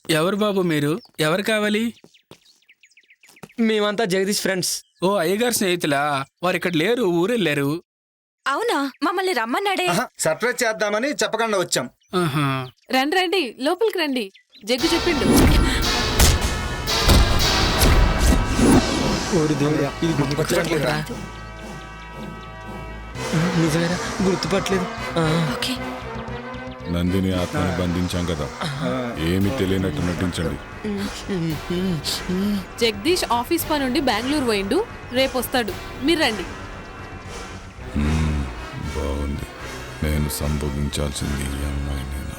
ఎవరు బాబు మీరు? ఎవరు కావాలి? మేమంతా జగదీష్ ఫ్రెండ్స్. ఓ అయ్యగారు స్నేహితులా? వారు ఇక్కడ లేరు, ఊరెళ్ళారు. అవునా? మమ్మల్ని రమ్మన్నాడే. సర్ప్రైజ్ చేద్దామని చెప్పకుండా వచ్చాం. ఆహా. రండి రండి, లోపలికి రండి. జగ్గు చెప్పిండు. ఇది గుర్తుపట్టలేదురా. నిజమేరా, గుర్తుపట్టలేదు. ఓకే. నందిని ఆత్మని బంధించాం కదా, ఏమి తెలియనట్టు నటించండి. జగదీష్ ఆఫీస్ పని నుండి బెంగళూరు పోయిండు, రేపు వస్తాడు. మీరు రండి. బాగుంది. నేను సంభోగించాల్సింది ఈ అమ్మాయినేనా?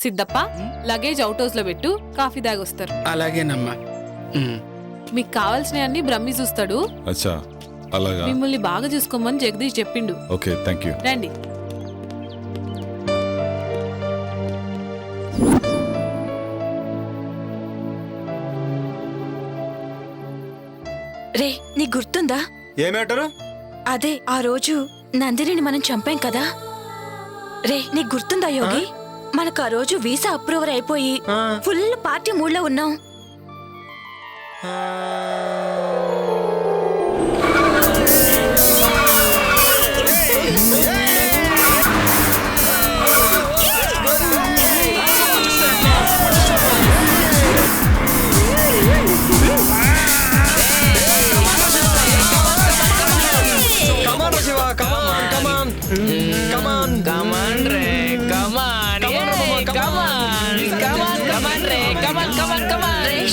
సిద్ధప్ప, లగేజ్ అవుట్ హౌస్ లో పెట్టు, కాఫీ దాగొస్తారు. అలాగేనమ్మా. మీకు కావాల్సినవి అన్ని బ్రహ్మి చూస్తాడు. అచ్చా, అలాగా. మిమ్మల్ని బాగా చూసుకోమని జగదీష్ చెప్పిండు. Okay, thank you. రండి. రే, నీకు గుర్తుందా? ఏమేటారు? అదే ఆ రోజు నందినిని మనం చంపాం కదా. రే, నీకు గుర్తుందా యోగి? మనకు ఆ రోజు వీసా అప్రూవర్ అయిపోయి ఫుల్ పార్టీ మూడ్ లో ఉన్నాం.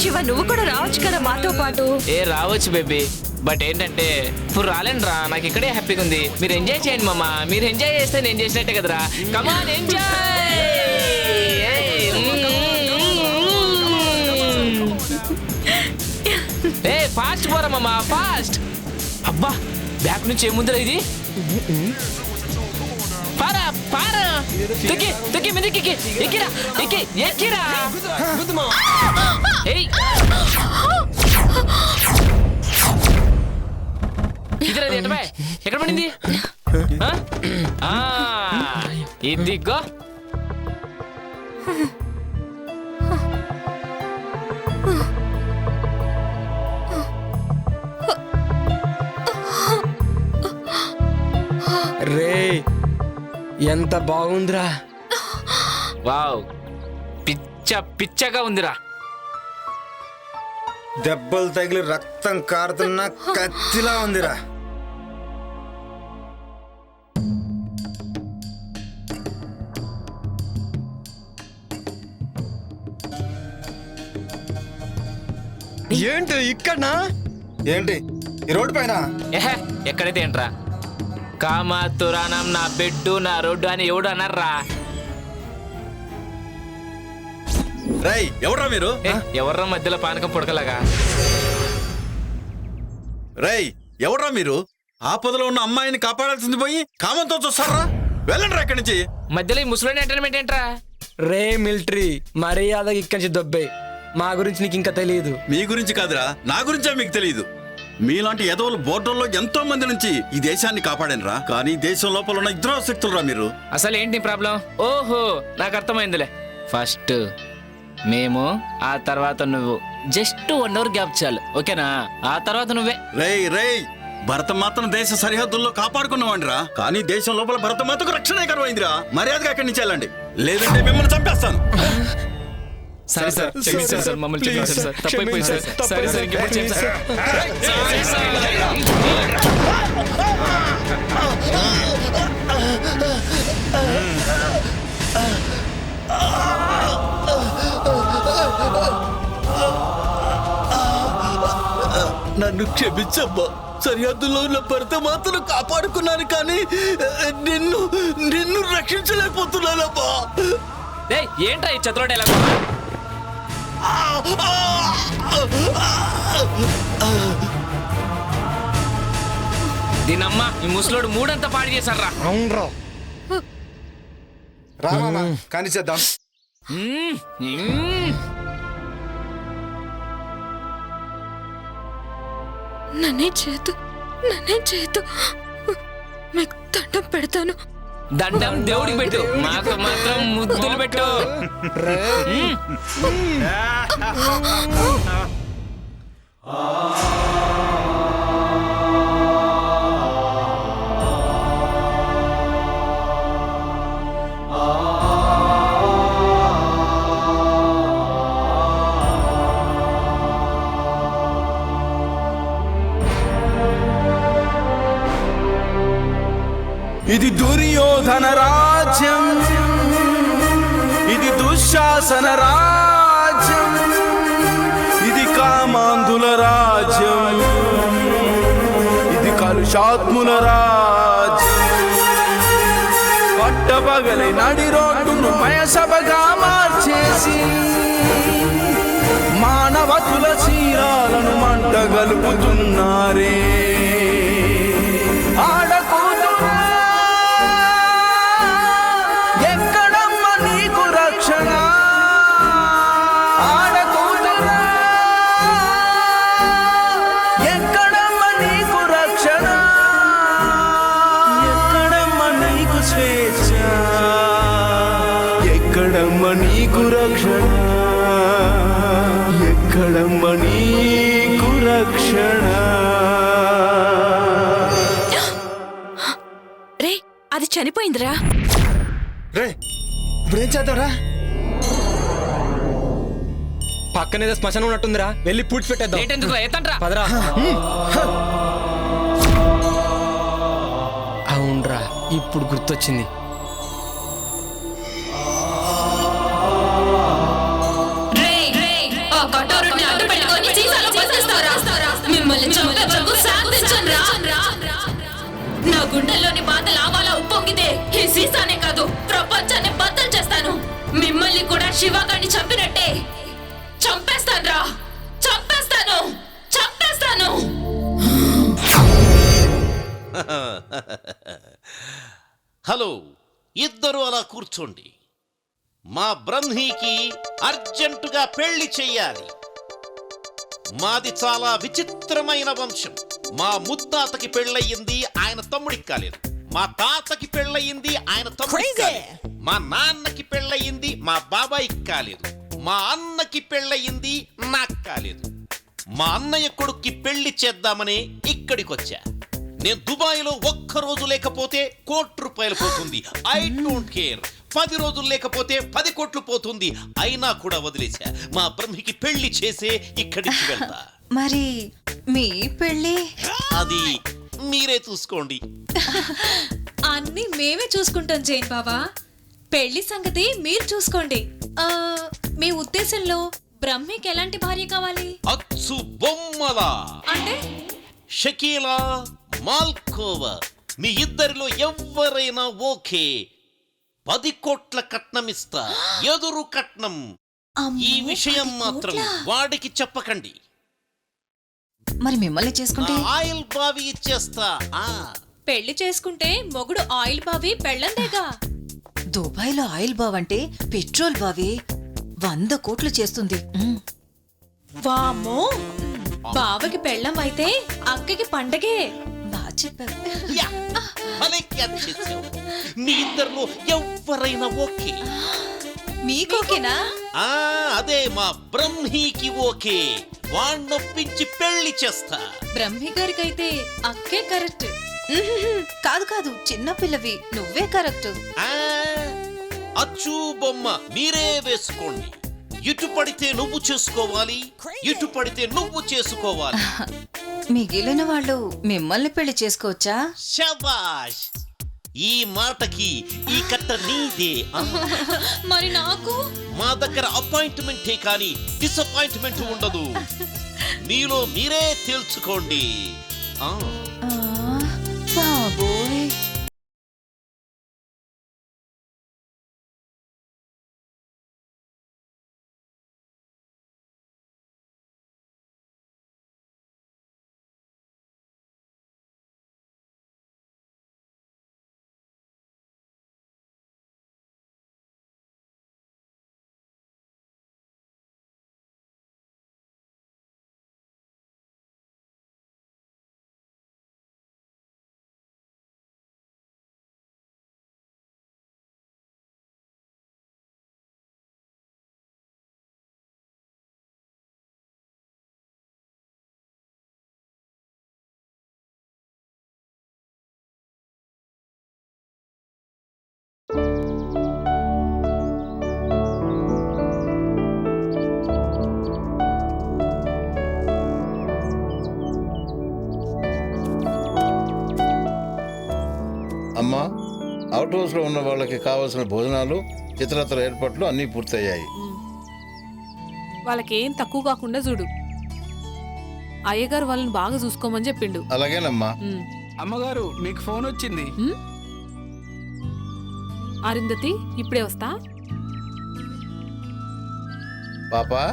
శివ, నువ్వు కూడా రావచ్చు కదా మాతో పాటు. రావచ్చు బేబీ, బట్ ఏంటంటే ఇప్పుడు రాలేను రా. నాకు ఇక్కడే హ్యాపీగా ఉంది. మీరు ఎంజాయ్ చేయండి మామ. మీరు ఎంజాయ్ చేస్తే నేను చేసినట్టే కదరా. కమాన్ ఎంజాయ్. ఏ ఫాస్ట్ పోరా మామ, ఫాస్ట్. అబ్బా, బ్యాక్ నుంచి ఏముందిరా ఇది? పారా పారా, తొక్కి తొక్కి మీదకి ఎక్కిరా, ఎక్కి ఎక్కిరా. ఇద్దరు ఎక్కడ పడింది? ఇదిగో. రే, ఎంత బాగుందిరా. వావ్, పిచ్చ పిచ్చగా ఉందిరా. దెబ్బలు తగిలి రక్తం కారుతున్న కత్తిలా ఉందిరా. ఏంటి ఇక్కడనా? ఏంటి ఈ రోడ్డు పైన? ఏహే, ఎక్కడైతే ఏంట్రా? కామాతురానం నా బెడ్డు నా రోడ్డు అని ఎవడు అన్నారా? రై, ఎవడ్రా మీరు? ఎవర్రా మధ్యలో పానకం పుడకలాగా? రై, ఎవడ్రా మీరు? ఆపదలో ఉన్న అమ్మాయిని కాపాడాల్సింది పోయి కామంతో చూస్తారా? వెళ్ళండి ఎక్కడి నుంచి. మధ్యలో ఈ ముసలోని ఎంటర్టైన్మెంట్ ఏంట్రా? రే మిలిటరీ, మర్యాదగా ఇక్కడి నుంచి దొబ్బే. మా గురించి నీకు ఇంకా తెలియదు. మీ గురించి కాదురా, నా గురించే మీకు తెలియదు. మీలాంటి ఎదవలు బోర్డర్లో ఎంతో మంది నుంచి ఈ దేశాన్ని కాపాడనురా. కానీ దేశం లోపల ఉన్న ఇద్దరు శక్తులురా మీరు. అసలు ఏంటి ప్రాబ్లం? ఓహో, నాకు అర్థమైందిలే. ఫస్ట్ మేము, ఆ తర్వాత నువ్వు. జస్ట్ 1 అవర్ గ్యాప్ చాలు, ఓకేనా? ఆ తర్వాత నువ్వే. రేయ్ రేయ్, భరతమాతను దేశ సరిహద్దుల్లో కాపాడుకున్నావండిరా. కానీ దేశం లోపల భరతమాతకు రక్షణ కరువైందిరా. మర్యాదగా అక్కడి నుంచి వెళ్ళండి, లేదంటే మిమ్మల్ని చంపేస్తాను. సరే సార్, క్షమించండి సార్, మమ్మల్ని క్షమించండి సార్, తప్పైపోయింది సార్. సరే సార్, ఇంకెప్పుడు చేయండి సార్. నన్ను క్షమించమ్మా. సరిహద్దులో ఉన్న భరతమాతను కాపాడుకున్నాను, కానీ నిన్ను నిన్ను రక్షించలేకపోతున్నానమ్మా. ఏంట్రా ఈ చతురోడు ఎలా? దీనమ్మా, ఈ ముసలోడు మూడంతా పాడు చేశారా? అవునరా. రామా కానీ చేద్దాం. నన్నే చేతు మీకు దండం పెడతాను. దండం దేవుడికి పెట్టు, మాకు మాత్రం ముద్దులు పెట్టు. ఇది దుర్యోధన రాజ్యం, ఇది దుశ్శాసన రాజ్యం, ఇది కామాంధుల రాజ్యం, ఇది కలుషాత్ముల రాజ్యం. పట్టపగలి నడి రోడ్డును మయసభగా మార్చేసి మానవతుల చీరాలను మంటగలుపుతున్నారే. ఎక్కడమ్మ నీకు రక్షణ, ఎక్కడమ్మ నీకు రక్షణ? రే అది చనిపోయిందిరా. రే ఇప్పుడేం చేద్దాంరా? పక్కనేదో శ్మశానం ఉన్నట్టుందిరా, వెళ్ళి పూడ్చి పెట్టేద్దాం. లేట్ ఎందుకు, ఎత్తండ్రా. పదరా. అవునరా, ఇప్పుడు గుర్తొచ్చింది. నా గుండెల్లోని బాధ లావాలా ఉప్పొంగితే ఈ సీసానే కాదు ప్రపంచాన్ని బద్దలు చేస్తాను. మిమ్మల్ని కూడా శివగాడిని చంపినట్టే చంపేస్తాను. హలో, ఇద్దరు అలా కూర్చోండి. మా బ్రహ్మీకి అర్జెంటుగా పెళ్లి చెయ్యాలి. మాది చాలా విచిత్రమైన వంశం. మా ముత్తాతకి పెళ్ళయింది, ఆయన తమ్ముడికి కాలేదు. మా తాతకి పెళ్ళయింది, ఆయన తమ్ముడికి కాలేదు. మా నాన్నకి పెళ్ళయింది, మా బాబాయికి కాలేదు. మా అన్నకి పెళ్ళయింది, నాకు కాలేదు. మా అన్నయ్య కొడుక్కి పెళ్లి చేద్దామని ఇక్కడికొచ్చా. నేను దుబాయ్లో ఒక్కరోజు లేకపోతే ₹1,00,00,000 పోతుంది. I don't care. 10 రోజులు లేకపోతే 10 కోట్లు పోతుంది. అయినా కూడా వదిలేశా. మా బ్రహ్మికి పెళ్లి చేసే ఇక్కడికి వెళ్తా. మరి మీ పెళ్లి అది మీరే చూసుకోండి. అన్ని మేమే చూసుకుంటాం జైన్ బాబా. పెళ్లి సంగతి మీరు చూసుకోండి. మీ ఉద్దేశంలో బ్రహ్మికి ఎలాంటి భార్య కావాలి? అచ్చు బొమ్మలా అంటే షకీలా, మాల్కోవా, మీ ఇద్దరిలో ఎవరైనా ఓకే. 10 కోట్ల కట్నం ఇస్తా, ఎదురు కట్నం. ఈ విషయం మాత్రం వాడికి చెప్పకండి. మరి మిమ్మల్ని చేసుకుంటే ఆయిల్ బావి ఇచ్చేస్తా. పెళ్లి చేసుకుంటే మొగుడు ఆయిల్ బావి పెళ్ళందేగా. దుబాయ్లో ఆయిల్ బావ్ అంటే పెట్రోల్ బావి 100 కోట్లు చేస్తుంది. వామ్మో, బావకి పెళ్ళం అయితే అక్కకి పండగే. బాగా చెప్పావు. యా, భలే క్యాచ్ చేసావు. మీ ఇద్దరిలో ఎవరైనా ఓకే. మీకోకేనా? అదే మా బ్రహ్మీకి ఓకే. వాణ్ణొప్పించి పెళ్లి చేస్తా. బ్రహ్మి గారికైతే అక్కే కరెక్ట్. కాదు కాదు, చిన్న పిల్లవి, నువ్వే కరెక్ట్. అచ్చు బొమ్మ మీరే వేసుకోండి. ఇటు పడితే నువ్వు చేసుకోవాలి, ఇటు పడితే నువ్వు చేసుకోవాలి. మిగిలిన వాళ్ళు మిమ్మల్ని పెళ్లి చేసుకోవచ్చా? శబాష్, ఈ మాటకి ఈ కట్ట నీదే. మరి నాకు మా దగ్గర అపాయింట్మెంటే కానీ డిసప్పాయింట్మెంట్ ఉండదు. మీలో మీరే తేల్చుకోండి. బాబోయ్. అవుట్ హౌస్లో ఉన్న వాళ్ళకి కావాల్సిన భోజనాలు ఇతరత్ర ఏర్పాట్లు అన్నీ పూర్తయ్యాయి. వాళ్ళకేం తక్కువ కాకుండా చూడు. అయ్యగారు వాళ్ళని బాగా చూసుకోమని చెప్పిండు. అలాగేనమ్మా. అమ్మగారు మీకు ఫోన్ వచ్చింది. అరుంధతి ఇప్పుడే వస్తా. పాపా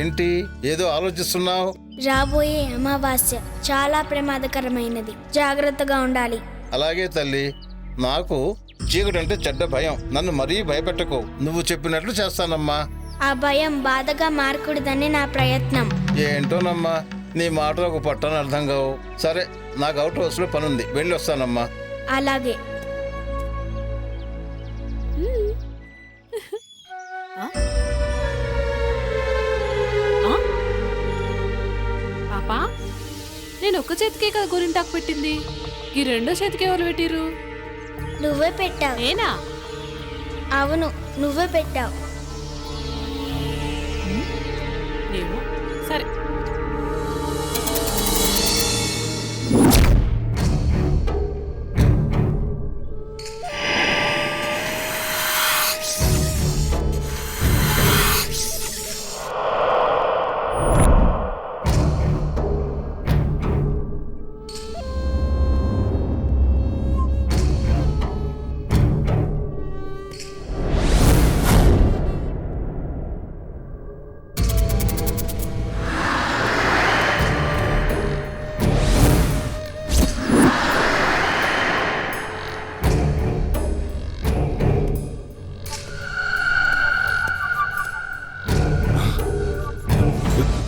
ఏంటి ఏదో ఆలోచిస్తున్నావు? రాబోయే అమావాస్య చాలా ప్రమాదకరమైనది, జాగ్రత్తగా ఉండాలి. అలాగే తల్లి, నాకు చీకటంటే చెడ్డ భయం. నన్ను మరీ భయపెట్టకు. నువ్వు చెప్పినట్లు చేస్తానమ్మా. ఆ భయం బాధగా మారకూడదని నా ప్రయత్నం. ఏంటోనమ్మా, నీ మాటలు ఒక పట్టని అర్థం కావు. సరే, నాకు అవుట్ హౌస్లో పనుంది, వెళ్ళి వస్తానమ్మా. అలాగే. పాపా, నేను ఒక్క చేతికే కదా గోరింటాకు పెట్టింది, ఈ రెండో చేతికి ఎవరు పెట్టిరు? నువ్వే పెట్టావు. నేనా? అవును, నువ్వే పెట్టావు. ఏమో, సరే.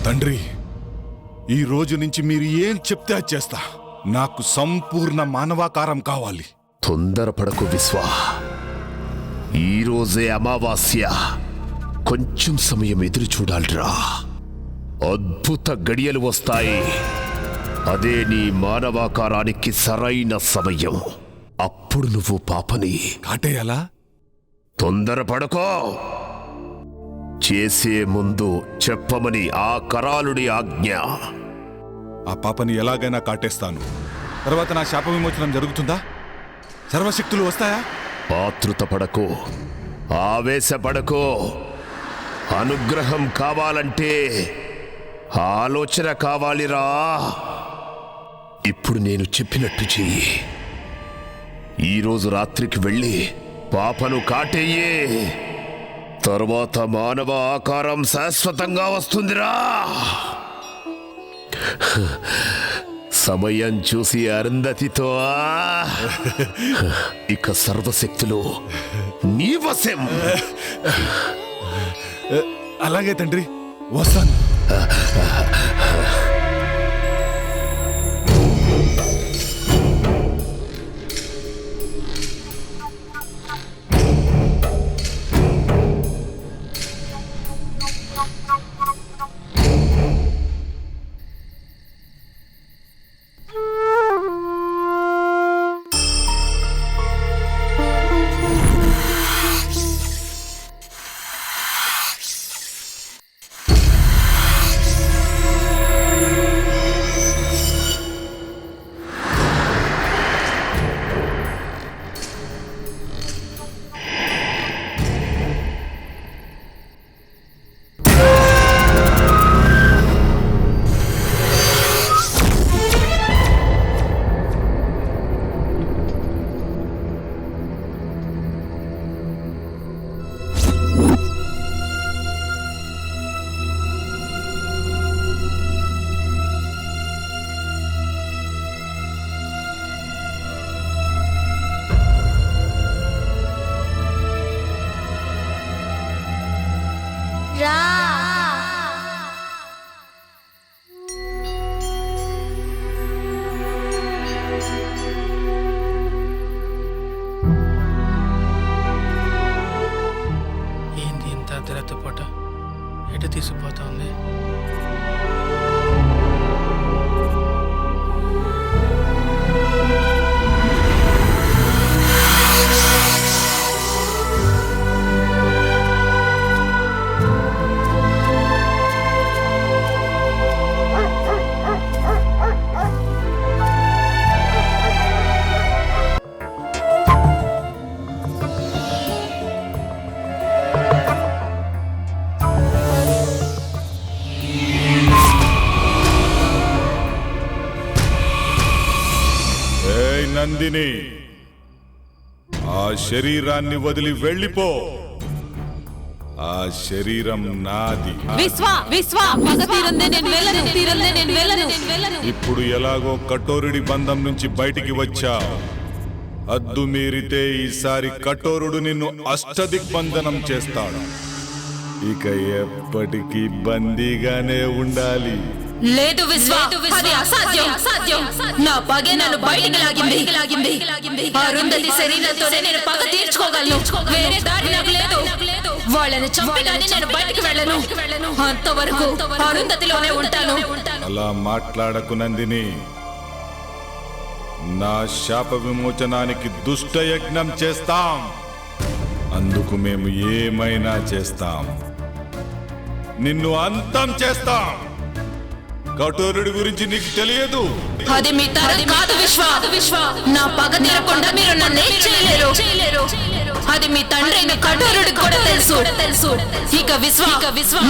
తండ్రి, ఈ రోజు నుంచి మీరు ఏం చెప్తే అది చేస్తా. నాకు సంపూర్ణ మానవాకారం కావాలి. తొందరపడకు విశ్వా, ఈరోజే అమావాస్య. కొంచెం సమయం ఎదురు చూడాలిరా. అద్భుత గడియలు వస్తాయి. అదే నీ మానవాకారానికి సరైన సమయం. అప్పుడు నువ్వు పాపని కాటేయాలా? తొందరపడకో. చేసే ముందు చెప్పమని ఆ కరాలుడి ఆజ్ఞ. ఆ పాపని ఎలాగైనా కాటేస్తాను. తర్వాత నా శాప విమోచనం జరుగుతుందా? సర్వశక్తులు వస్తాయా? ఆతృత పడకో, ఆవేశపడకో. అనుగ్రహం కావాలంటే ఆలోచన కావాలిరా. ఇప్పుడు నేను చెప్పినట్టు చెయ్యి. ఈరోజు రాత్రికి వెళ్ళి పాపను కాటేయే. తరువాత మానవ ఆకారం శాశ్వతంగా వస్తుందిరా. సమయం చూసి అరుంధతితో ఇక సర్వశక్తులు నీ వశం. అలాగే తండ్రి, వస్తాను. ఏంది ఇంత అర్ధరాత్రి పూట ఎటు తీసుకుపోతుంది? నందిని, ఆ శరీరాన్ని వదిలి వెళ్ళిపో. ఆ శరీరం నాది. ఇప్పుడు ఎలాగో కఠోరుడి బంధం నుంచి బయటికి వచ్చా. అద్దు మీరితే ఈసారి కఠోరుడు నిన్ను అష్టదిగ్బంధనం చేస్తాడు. ఇక ఎప్పటికీ బందీగానే ఉండాలి. లేదు విశ్వ, అది అసాధ్యం. నా పగే నన్ను బయటికి లాగింది. అరుంధతి శరీరంతోనే నేను పగ తీర్చుకోగలను. వేరే దారి నాకు లేదు. వాళ్ళని చంపగానే నేను బయటికి వెళ్ళను. అంతవరకు అరుంధతిలోనే ఉంటాను. అలా మాట్లాడకు నందిని. నా శాప విమోచనానికి దుష్ట యజ్ఞం చేస్తాం. అందుకు మేము ఏమైనా చేస్తాం. నిన్ను అంతం చేస్తాం. కఠోరుడి గురించి నీకు తెలియదు. అది మీ తరం కాదు విశ్వ. నా పగ తీరకుండా మీరు నన్ను చేయలేరు. అది మీ తండ్రి కఠోరుడికి కూడా తెలుసు. ఇక విశ్వ,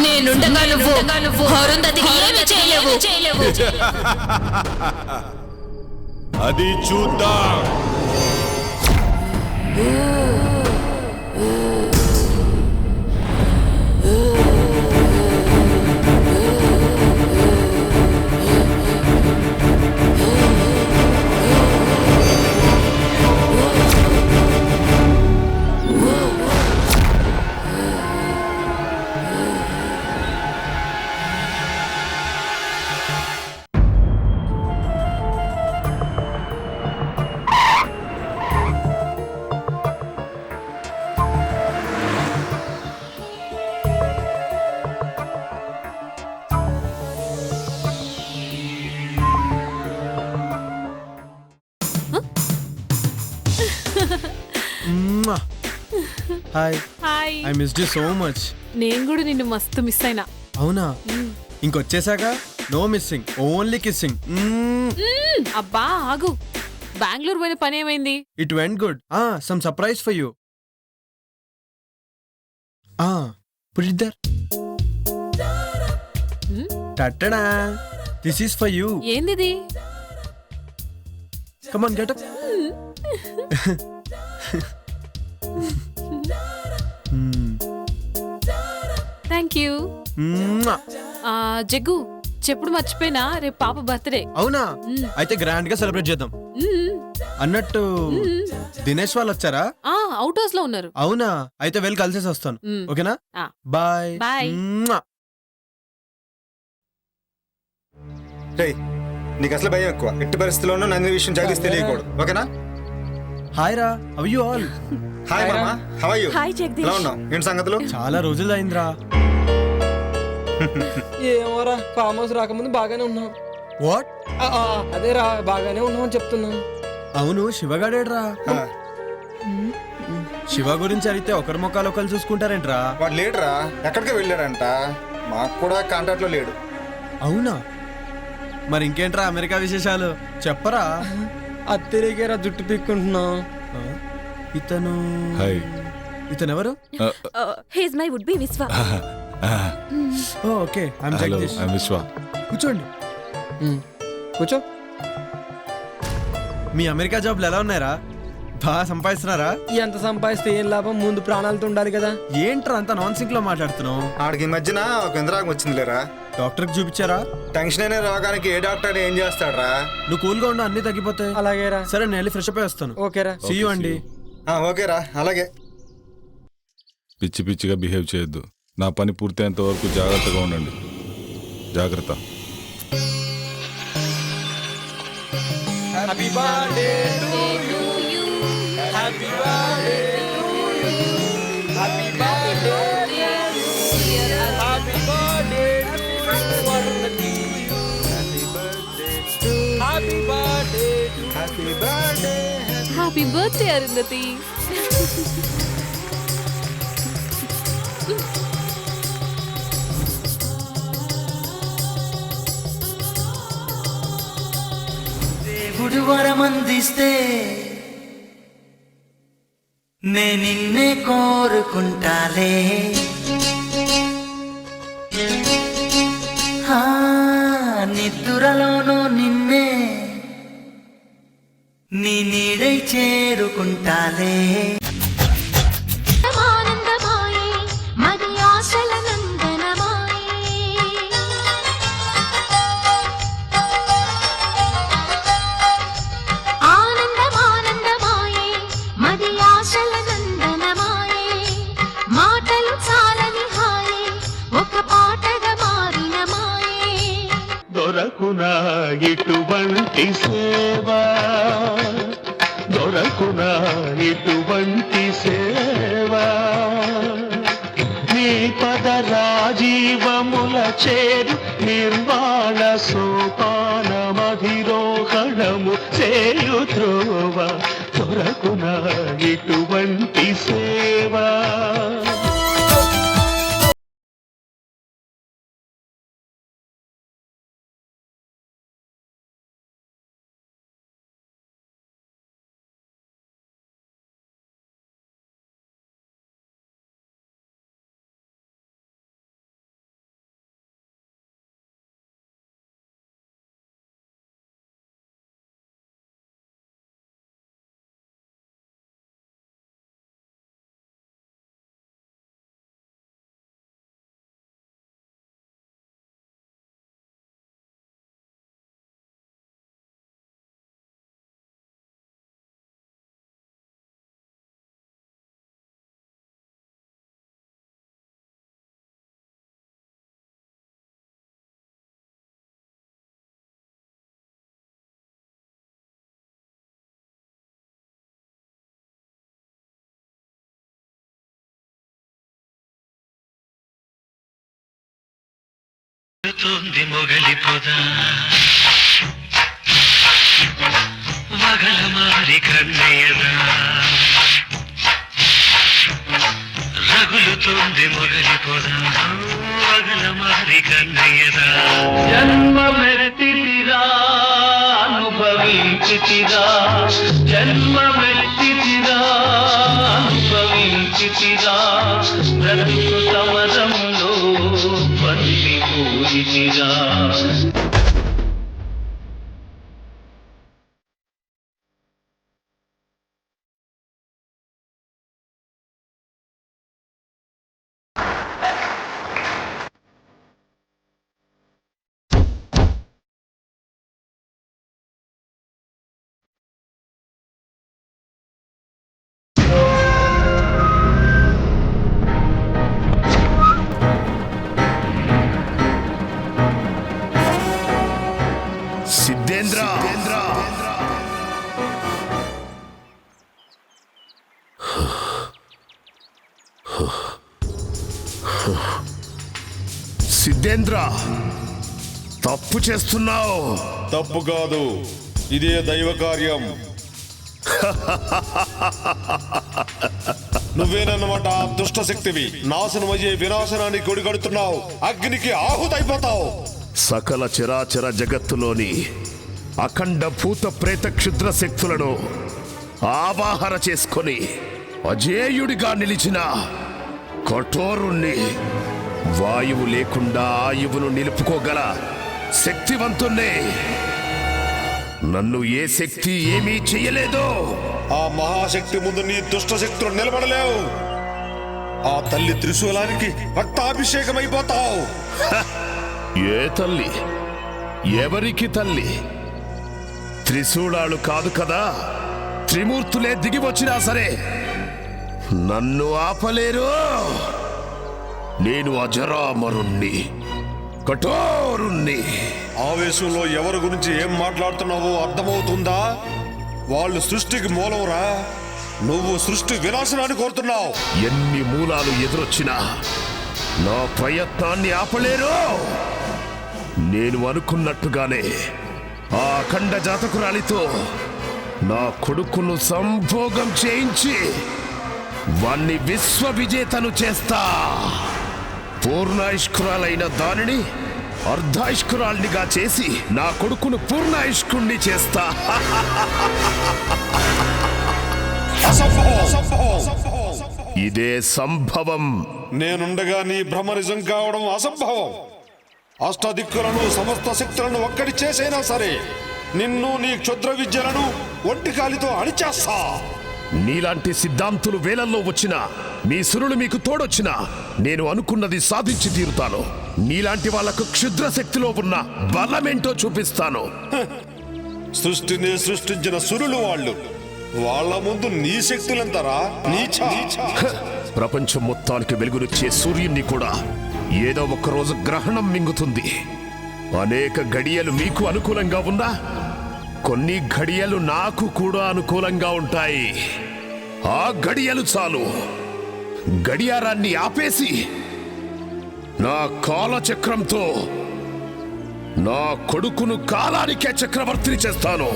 నేనుండగా నువ్వు అరుంధతికి ఏమి చేయలేవు. అది చూద్దాం. Hi. Hi. I missed you so much. నేను కూడా నిన్ను మస్తు మిస్ అయినా. అవునా? ఇంకొచ్చేసాక నో మిస్సింగ్, ఓన్లీ కిస్సింగ్. అబ్బా ఆగు, బెంగళూరు పోయిన పని ఏమైంది? It went good. Some surprise for you. Put it there. టట్టడా, దిస్ ఈస్ ఫర్ యూ. ఏందిది? Come on, get up. Thank you. Jaggu, చెప్పుడు మర్చిపోయినా, రేపు పాప బర్త్డే. అవునా? అయితే గ్రాండ్ గా సెలబ్రేట్ చేద్దాం. అన్నట్టు దినేష్ వాళ్ళు వచ్చారా? అవుట్ హౌస్ లో ఉన్నారు. అవునా? అయితే వెళ్ళి కలిసేసి వస్తాను. ఓకేనా? బాయ్. బాయ్. నీకు అసలు భయం ఎక్కువ. ఎట్టి పరిస్థితుల్లోనూ నందిని విషయం జగదీష్ తెలియకూడదు. ఓకేనా? హాయ్ రా, హౌ యు ఆల్? హాయ్ మామా, how are you? Hi Jagadish. ఎలా ఉన్నావు? ఏంటి సంగతులు? చాలా రోజులు అయిందిరా. ఏమోరా, ఫామ్ హౌస్ రాకముందు బాగానే ఉన్నాం. వాట్? అదేరా, బాగానే ఉన్నాం అని చెప్తున్నాం. అవును, శివగాడేడ్రా? శివ గురించి అడిగితే ఒకరి మొక్కలు ఒకరు చూసుకుంటారేంట్రా? వాడు లేడురా, ఎక్కడికి వెళ్ళాడంట. మాకు కూడా కాంటాక్ట్ లో లేడు. అవునా? మరి ఇంకేంట్రా అమెరికా విశేషాలు చెప్పరా? అత్తరికేరా జుట్టు పీక్కుంటున్నాం. ఇతను ఎవరు? హీస్ మై వుడ్ బి విశ్వ. Okay, I'm Jagadish. విశ్వ. కూర్చోండి. కూర్చో. మీ అమెరికా జాబ్లు ఎలా ఉన్నాయరా? బాగా సంపాదిస్తున్నారా? ఎంత సంపాదిస్తే ఏం లాభం? ముందు ప్రాణాలతో ఉండాలి కదా. ఏంట్రా అంత నాన్ సింక్ లో మాట్లాడుతున్నావు? ఆడికి ఈ మధ్యన ఒక ఇంద్రాగం వచ్చింది లేరా. డాక్టర్ కి చూపించారా? టెన్షన్ అనే రోగానికి ఏ డాక్టర్ ఏం చేస్తాడరా? నువ్వు కూల్ గా ఉండు, అన్ని తగ్గిపోతాయి. అలాగేరా. సరే, నేను వెళ్ళి ఫ్రెష్ అప్ అయి వస్తాను. ఓకేరా. సీ యూ అండి. ఓకేరా, అలాగే. పిచ్చి పిచ్చిగా బిహేవ్ చేయొద్దు. నా పని పూర్తయ్యేంత వరకు జాగ్రత్తగా ఉండండి. జాగ్రత్త. Happy birthday to you. Happy birthday to you. Happy birthday happy birthday to you. Happy birthday to happy birthday. Happy birthday Arundhati. దేవుడు వరమందిస్తే నే నిన్నే కోరుకుంటాలే. నిద్దురలోనూ నిన్నే, నీ నీడే దై చేరుకుంటాలే. ఆనందమాయే మది ఆశల నందనమాయే. ఆనందమానందమాయే మది ఆశల నందనమాయే. మాటలు చాలని హాయే ఒక పాటగా మారిన మాయే. దొరకునా ఇటువంటి సేవా, దొరకునా ఇటువంటి సేవా, నీ పద రాజీవముల చేరు నిర్వాణ సోపానమధిరోహణము చేయు త్రోవ. దొరకునా ఇటువంటి సేవా. మొగలి పొద వగల మారి కన్నయ్యదా, రగులుతుంది మొగలి పొద వగల మారి కన్నయ్యదా. జన్మ మెరితిరా అనుభవించితిరా, జన్మ మెరితిరా అనుభవించితిరా, బ్రతుకు సమరంలో పల్లి పూజితిరా. సిద్ధేంద్ర, సిద్ధేంద్ర తప్పు చేస్తున్నావు. తప్పు కాదు, ఇదే దైవ కార్యం. నువ్వేనన్నమాట ఆ దుష్ట శక్తివి. నాశనమయ్యే వినాశనానికి కొడిగడుతున్నావు, అగ్నికి ఆహుతైపోతావు. సకల చరాచర జగత్తులోని అఖండ భూత ప్రేత క్షుద్ర శక్తులను ఆవాహన చేసుకొని అజేయుడిగా నిలిచిన కఠోరుణ్ణి, వాయువు లేకుండా ఆయువును నిలుపుకోగల శక్తివంతుణ్ణి. నన్ను ఏ శక్తి ఏమీ చెయ్యలేదో. ఆ మహాశక్తి ముందు నీ దుష్ట శక్తులు నిలబడలేవు. ఆ తల్లి త్రిశూలానికి రక్తాభిషేకమైపోతావు. ఏ తల్లి? ఎవరికి తల్లి? త్రిశూలాలు కాదు కదా, త్రిమూర్తులే దిగి వచ్చినా సరే నన్ను ఆపలేరు. నేను అజరామరుణ్ణి, కఠోరుణ్ణి. ఆవేశంలో ఎవరి గురించి ఏం మాట్లాడుతున్నావో అర్థమవుతుందా? వాళ్ళు సృష్టికి మూలంరా, నువ్వు సృష్టి వినాశనాన్ని కోరుతున్నావు. ఎన్ని మూలాలు ఎదురొచ్చినా నా ప్రయత్నాన్ని ఆపలేరు. నేను అనుకున్నట్టుగానే ఆ అఖండ జాతకురాలితో నా కొడుకును సంభోగం చేయించి వాణ్ణి విశ్వ విజేతను చేస్తా. పూర్ణాయుష్కురాలైన దానిని అర్ధాయుష్కురాల్నిగా చేసి నా కొడుకును పూర్ణాయుష్కుణ్ణి చేస్తా. ఇదే సంభవం. నేనుండగా నీ భ్రమ నిజం కావడం అసంభవం. అష్టదిక్కులను సమస్త శక్తులను ఒక్కడి చేసైనా సరే నిన్ను నీ క్షుద్ర విద్యలను ఒంటికాలితో అణిచేస్తా. నీలాంటి సిద్ధాంతులు వేలల్లో వచ్చినా, మీ సురులు మీకు తోడొచ్చినా నేను అనుకున్నది సాధించి తీరుతాను. నీలాంటి వాళ్లకు క్షుద్ర శక్తిలో ఉన్న బలమేంటో చూపిస్తాను. సృష్టిని సృష్టించిన సురులు వాళ్ళు. వాళ్ళ ముందు నీ శక్తులంతరా నీచా. ప్రపంచం మొత్తానికి వెలుగునిచ్చే సూర్యుణ్ణి కూడా ఏదో ఒక రోజు గ్రహణం మింగుతుంది. అనేక గడియలు మీకు అనుకూలంగా ఉన్నా కొన్ని గడియలు నాకు కూడా అనుకూలంగా ఉంటాయి. ఆ గడియలు చాలు. గడియారాన్ని ఆపేసి నా కాలచక్రంతో నా కొడుకును కాలానికే చక్రవర్తిని చేస్తాను.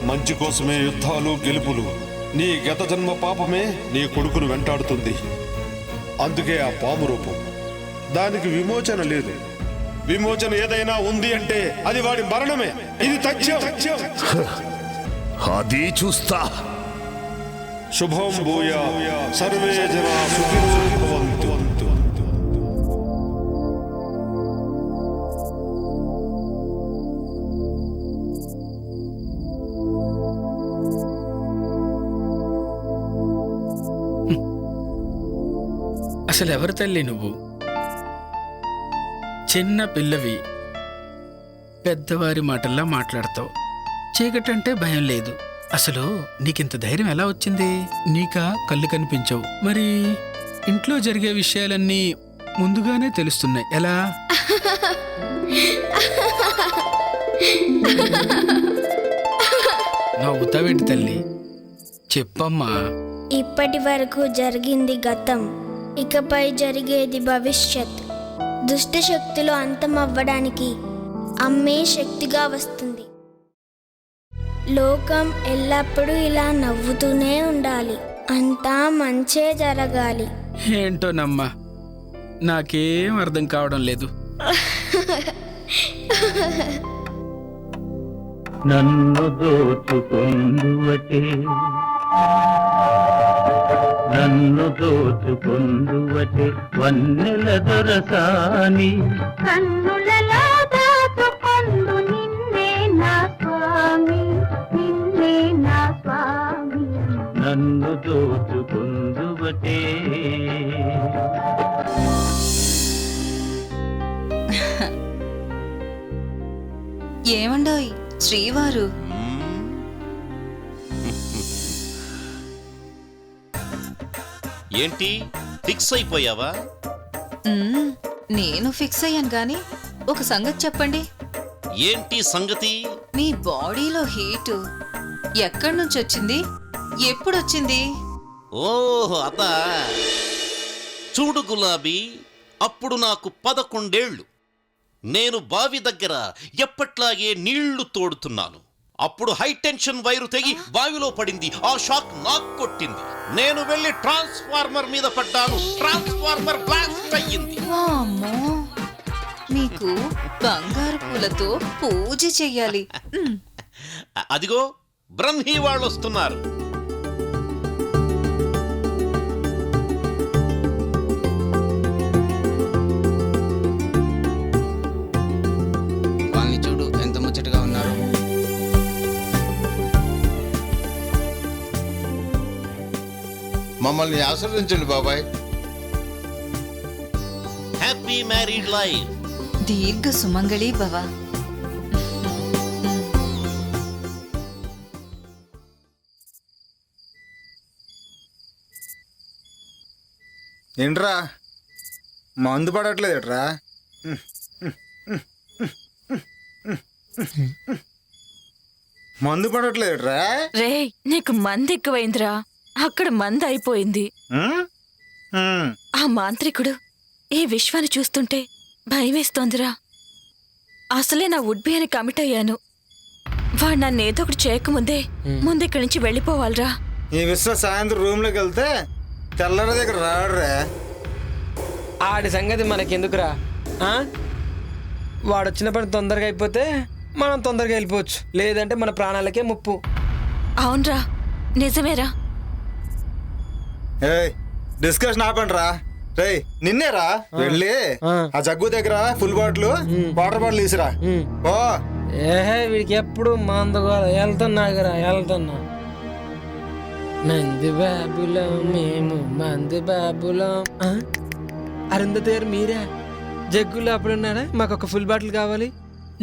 మంచి కోసమే యుద్ధాలు గెలుపులు. నీ గత జన్మ పాపమే నీ కొడుకును వెంటాడుతుంది. అందుకే ఆ పాము రూపం. దానికి విమోచన లేదు. విమోచన ఏదైనా ఉంది అంటే అది వాడి మరణమే. ఇది తథ్యం. అది చూస్తా. శుభం భూయా సర్వే జనా సుఖినో భవంతు. అసలు ఎవరి తల్లి నువ్వు? చిన్న పిల్లవి, పెద్దవారి మాటల్లా మాట్లాడతావు. చీకటంటే భయం లేదు. అసలు నీకింత ధైర్యం ఎలా వచ్చింది? నీకా కళ్ళు కనిపించవు, మరి ఇంట్లో జరిగే విషయాలన్నీ ముందుగానే తెలుస్తున్నాయి. ఎలా? నవ్వుతావేంటి తల్లి? చెప్పమ్మా. ఇప్పటి వరకు జరిగింది గతం, ఇకపై జరిగేది భవిష్యత్. దుష్ట శక్తులు అంతమవ్వడానికి అమ్మే శక్తిగా వస్తుంది. లోకం ఎల్లప్పుడూ ఇలా నవ్వుతూనే ఉండాలి. అంతా మంచే జరగాలి. ఏంటోనమ్మా, నాకేం అర్థం కావడం లేదు. నన్ను దోచుకొందువటే, నన్ను దోచుకొందువటే వన్నెల దొరసాని. కన్నులలో దాచుకొందు నిన్నే నా స్వామి, నిన్నే నా స్వామి. నన్ను దోచుకొందువటే. ఏమండోయ్ శ్రీవారు? ఏంటి ఫిక్స్ అయిపోయావా? నేను ఫిక్స్ అయ్యాను గాని ఒక సంగతి చెప్పండి. ఏంటి సంగతి? మీ బాడీలో హీటు ఎక్కడి నుంచి వచ్చింది? ఎప్పుడొచ్చింది? ఓహో అదా. చూడు గులాబీ, అప్పుడు నాకు 11 ఏళ్ళు. నేను బావి దగ్గర ఎప్పట్లాగే నీళ్లు తోడుతున్నాను. అప్పుడు హై టెన్షన్ వైరు తెగి బావిలో పడింది. ఆ షాక్ నాకు కొట్టింది. నేను వెళ్ళి ట్రాన్స్ఫార్మర్ మీద పడ్డాను. ట్రాన్స్ఫార్మర్ బ్లాస్ట్ అయ్యింది. వామ్మో, మీకు బంగారు పూలతో పూజ చెయ్యాలి. అదిగో బ్రహ్మీ వాళ్ళు వస్తున్నారు. వాళ్ళని చూడు ఎంత ముచ్చటగా ఉన్నారు. మమ్మల్ని ఆశీర్వదించండి బాబాయ్. Happy married life. దీర్ఘ సుమంగళి భవ. ఏంట్రా మందు పడట్లేదుట్రా? మందు పడట్లేదుట్రా? రే, నీకు మంది ఎక్కువైందిరా. అక్కడ మంది అయిపోయింది. ఆ మాంత్రికుడు ఈ విశ్వాన్ని చూస్తుంటే భయమేస్తోందిరా. అసలే నా వుడ్బీ అని కమిట్ అయ్యాను. వాడు నన్ను ఏదో ఒకటి చేయకముందే ముందిక్కడి నుంచి వెళ్ళిపోవాలిరా. ఈ విశ్వ సాయంత్రం రూమ్లోకి వెళ్తే తెల్లర దగ్గర రాడురా. ఆడి సంగతి మనకెందుకురా? వాడు వచ్చిన పని తొందరగా అయిపోతే మనం తొందరగా వెళ్ళిపోవచ్చు, లేదంటే మన ప్రాణాలకే ముప్పు. అవునరా, నిజమేరా. డిస్కషన్ ఆపండి రా. రే నిన్నేరా వెళ్ళి ఆ జగ్గు దగ్గర ఫుల్ బాటిల్ వాటర్ బాటిల్ తీసిరా. ఓ ఏహే వీడికి ఎప్పుడు మందుగోల వెళ్తున్నా మంది బాబులో మేము మంది బాబులో అరుంధతి గారు మీరా జగ్గులు అప్పుడున్నారా మాకు ఒక ఫుల్ బాటిల్ కావాలి.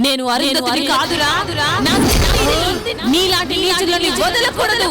నేను అరుంధతిని కాదురా, నీలాంటి నీచులని వదలకూడదు.